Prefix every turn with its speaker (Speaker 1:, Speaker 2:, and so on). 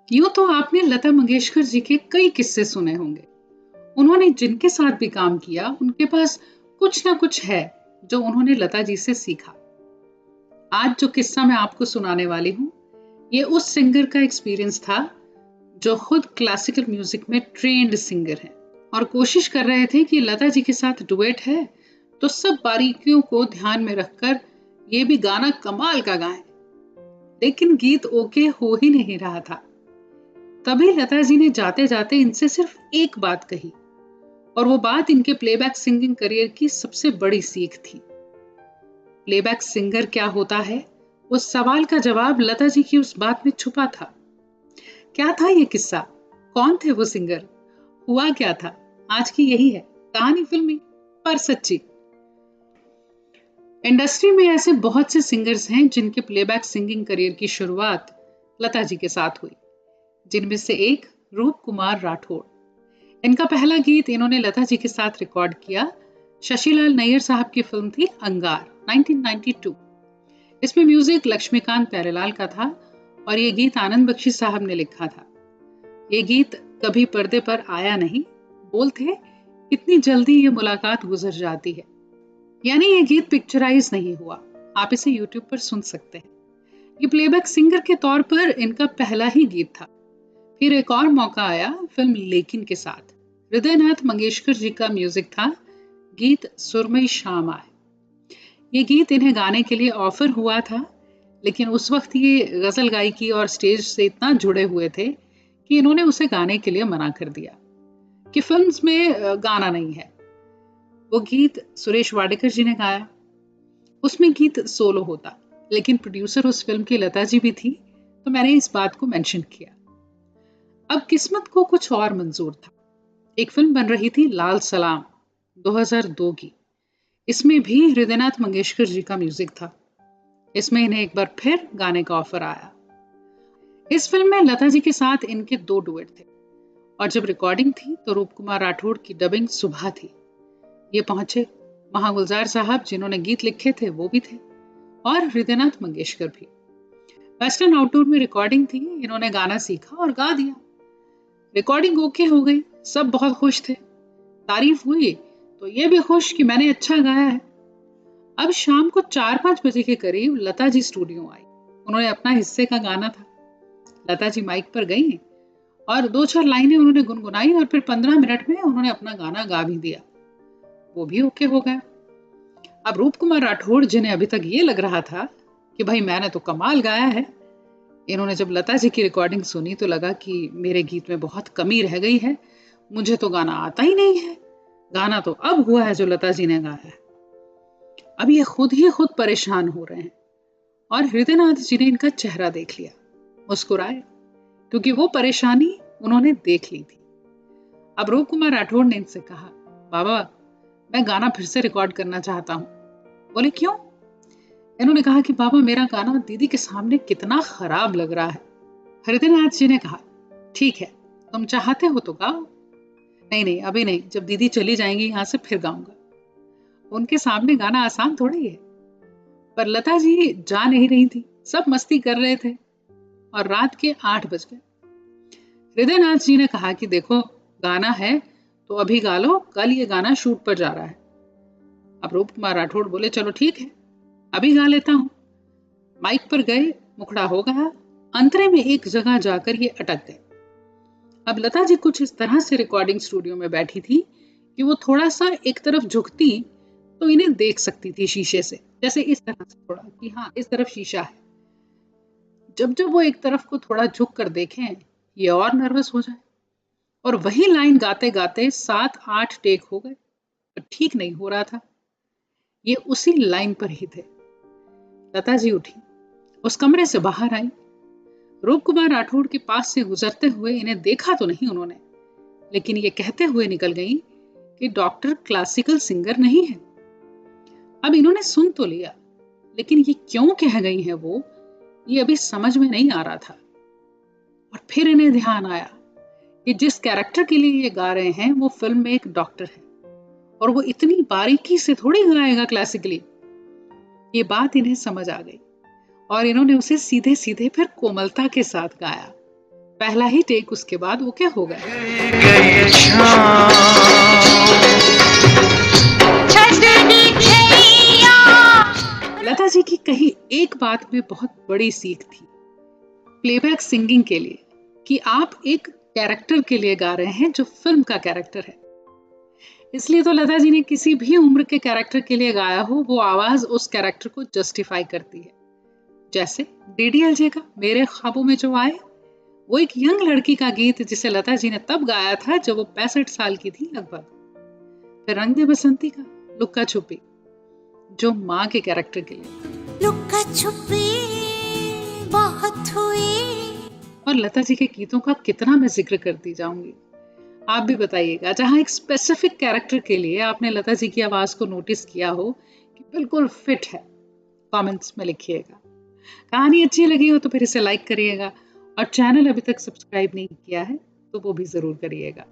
Speaker 1: यूं तो आपने लता मंगेशकर जी के कई किस्से सुने होंगे। उन्होंने जिनके साथ भी काम किया उनके पास कुछ ना कुछ है जो उन्होंने लता जी से सीखा। आज जो किस्सा मैं आपको सुनाने वाली हूँ, ये उस सिंगर का एक्सपीरियंस था जो खुद क्लासिकल म्यूजिक में ट्रेंड सिंगर है और कोशिश कर रहे थे कि लता जी के साथ डुएट है तो सब बारीकियों को ध्यान में रखकर ये भी गाना कमाल का गाएं। लेकिन गीत ओके हो ही नहीं रहा था। तभी लता जी ने जाते जाते इनसे सिर्फ एक बात कही, और वो बात इनके प्लेबैक सिंगिंग करियर की सबसे बड़ी सीख थी। प्लेबैक सिंगर क्या होता है, उस सवाल का जवाब लता जी की उस बात में छुपा था। क्या था ये किस्सा, कौन थे वो सिंगर, हुआ क्या था, आज की यही है कहानी, फिल्मी पर सच्ची। इंडस्ट्री में ऐसे बहुत से सिंगर्स हैं जिनके प्लेबैक सिंगिंग करियर की शुरुआत लता जी के साथ हुई, जिनमें से एक रूप कुमार राठौड़। इनका पहला गीत इन्होंने लता जी के साथ रिकॉर्ड किया। शशिलाल नैयर साहब की फिल्म थी अंगार 1992। इसमें म्यूजिक लक्ष्मीकांत प्यारेलाल का था और ये गीत आनंद बख्शी साहब ने लिखा था। ये गीत कभी पर्दे पर आया नहीं, बोल थे इतनी जल्दी ये मुलाकात गुजर जाती है। यानी ये गीत पिक्चराइज नहीं हुआ, आप इसे यूट्यूब पर सुन सकते हैं। ये प्लेबैक सिंगर के तौर पर इनका पहला ही गीत था। फिर एक और मौका आया फिल्म लेकिन के साथ। हृदयनाथ मंगेशकर जी का म्यूजिक था, गीत सुरमई शाम आए। ये गीत इन्हें गाने के लिए ऑफर हुआ था, लेकिन उस वक्त ये गजल गायकी और स्टेज से इतना जुड़े हुए थे कि इन्होंने उसे गाने के लिए मना कर दिया कि फिल्म्स में गाना नहीं है। वो गीत सुरेश वाडेकर जी ने गाया। उसमें गीत सोलो होता, लेकिन प्रोड्यूसर उस फिल्म की लता जी भी थी, तो मैंने इस बात को मेंशन किया। अब किस्मत को कुछ और मंजूर था। एक फिल्म बन रही थी लाल सलाम 2002 की। इसमें भी हृदयनाथ मंगेशकर जी का म्यूजिक था। इसमें इन्हें एक बार फिर गाने का ऑफर आया। इस फिल्म में लता जी के साथ इनके 2 डुएट थे और जब रिकॉर्डिंग थी तो रूप कुमार राठौड़ की डबिंग सुबह थी। ये पहुंचे, वहां गुलजार साहब जिन्होंने गीत लिखे थे वो भी थे और हृदयनाथ मंगेशकर भी। वेस्टर्न आउटडोर में रिकॉर्डिंग थी, इन्होंने गाना सीखा और गा दिया। रिकॉर्डिंग ओके हो गई, सब बहुत खुश थे। तारीफ हुई तो ये भी खुश कि मैंने अच्छा गाया है। अब शाम को 4-5 बजे के करीब लता जी स्टूडियो आई। उन्होंने अपना हिस्से का गाना था। लता जी माइक पर गई और 2-4 लाइनें उन्होंने गुनगुनाई और फिर 15 मिनट में उन्होंने अपना गाना गा भी दिया। वो भी ओके हो गया। अब रूप कुमार राठौड़ जिन्हें अभी तक ये लग रहा था कि भाई मैंने तो कमाल गाया है, इन्होंने जब लता जी की रिकॉर्डिंग सुनी तो लगा कि मेरे गीत में बहुत कमी रह गई है, मुझे तो गाना आता ही नहीं है, गाना तो अब हुआ है जो लता जी ने गाया है। अब ये खुद ही खुद परेशान हो रहे हैं और हृदयनाथ जी ने इनका चेहरा देख लिया, मुस्कुराए, क्योंकि वो परेशानी उन्होंने देख ली थी। अब रूप कुमार राठौड़ ने इनसे कहा, बाबा मैं गाना फिर से रिकॉर्ड करना चाहता हूँ। बोले क्यों? इन्होंने कहा कि बाबा मेरा गाना दीदी के सामने कितना खराब लग रहा है। हृदयनाथ जी ने कहा, ठीक है तुम चाहते हो तो गाओ। नहीं नहीं अभी नहीं, जब दीदी चली जाएंगी यहाँ से फिर गाऊंगा। उनके सामने गाना आसान थोड़ी है। पर लता जी जा नहीं रही थी, सब मस्ती कर रहे थे और रात के 8 बज गए। हृदयनाथ जी ने कहा कि देखो गाना है तो अभी गा लो, कल ये गाना शूट पर जा रहा है। अब रूप कुमार राठौड़ बोले चलो ठीक है अभी गा लेता हूं। माइक पर गए, मुखड़ा हो गया, अंतरे में एक जगह जाकर ये अटक गए। अब लता जी कुछ इस तरह से रिकॉर्डिंग स्टूडियो में बैठी थी कि वो थोड़ा सा एक तरफ झुकती तो इन्हें देख सकती थी शीशे से, जैसे इस तरह से थोड़ा कि हाँ इस तरफ शीशा है। जब जब वो एक तरफ को थोड़ा झुक कर देखें, ये और नर्वस हो जाए और वही लाइन गाते गाते 7-8 टेक हो गए, पर ठीक नहीं हो रहा था। ये उसी लाइन पर ही थे। लता जी उठी, उस कमरे से बाहर आई। रूप कुमार राठौड़ के पास से गुजरते हुए इन्हें देखा तो नहीं उन्होंने, लेकिन ये कहते हुए निकल गई कि डॉक्टर क्लासिकल सिंगर नहीं है। अब इन्होंने सुन तो लिया, लेकिन ये क्यों कह गई हैं वो, ये अभी समझ में नहीं आ रहा था। और फिर इन्हें ध्यान आया कि जिस कैरेक्टर के लिए ये गा रहे हैं वो फिल्म में एक डॉक्टर है और वो इतनी बारीकी से थोड़ी गाएगा क्लासिकली। ये बात इन्हें समझ आ गई और इन्होंने उसे सीधे सीधे फिर कोमलता के साथ गाया। पहला ही टेक, उसके बाद वो क्या हो गया। लता जी की कही एक बात में बहुत बड़ी सीख थी प्लेबैक सिंगिंग के लिए, कि आप एक कैरेक्टर के लिए गा रहे हैं जो फिल्म का कैरेक्टर है। इसलिए तो लता जी ने किसी भी उम्र के कैरेक्टर के लिए गाया हो, वो आवाज उस कैरेक्टर को जस्टिफाई करती है। जैसे डीडीएलजे का मेरे ख्वाबों में जो आए, वो एक यंग लड़की का गीत जिसे लता जी ने तब गाया था जब वो 65 साल की थी लगभग। फिर रंग दे बसंती का लुक्का छुपी, जो माँ के कैरेक्टर के लिए।
Speaker 2: लुक्का छुपी बहुत हुई।
Speaker 1: और लता जी के गीतों का कितना मैं जिक्र करती जाऊंगी। आप भी बताइएगा जहां एक स्पेसिफिक कैरेक्टर के लिए आपने लता जी की आवाज को नोटिस किया हो कि बिल्कुल फिट है, कमेंट्स में लिखिएगा। कहानी अच्छी लगी हो तो फिर इसे लाइक करिएगा, और चैनल अभी तक सब्सक्राइब नहीं किया है तो वो भी जरूर करिएगा।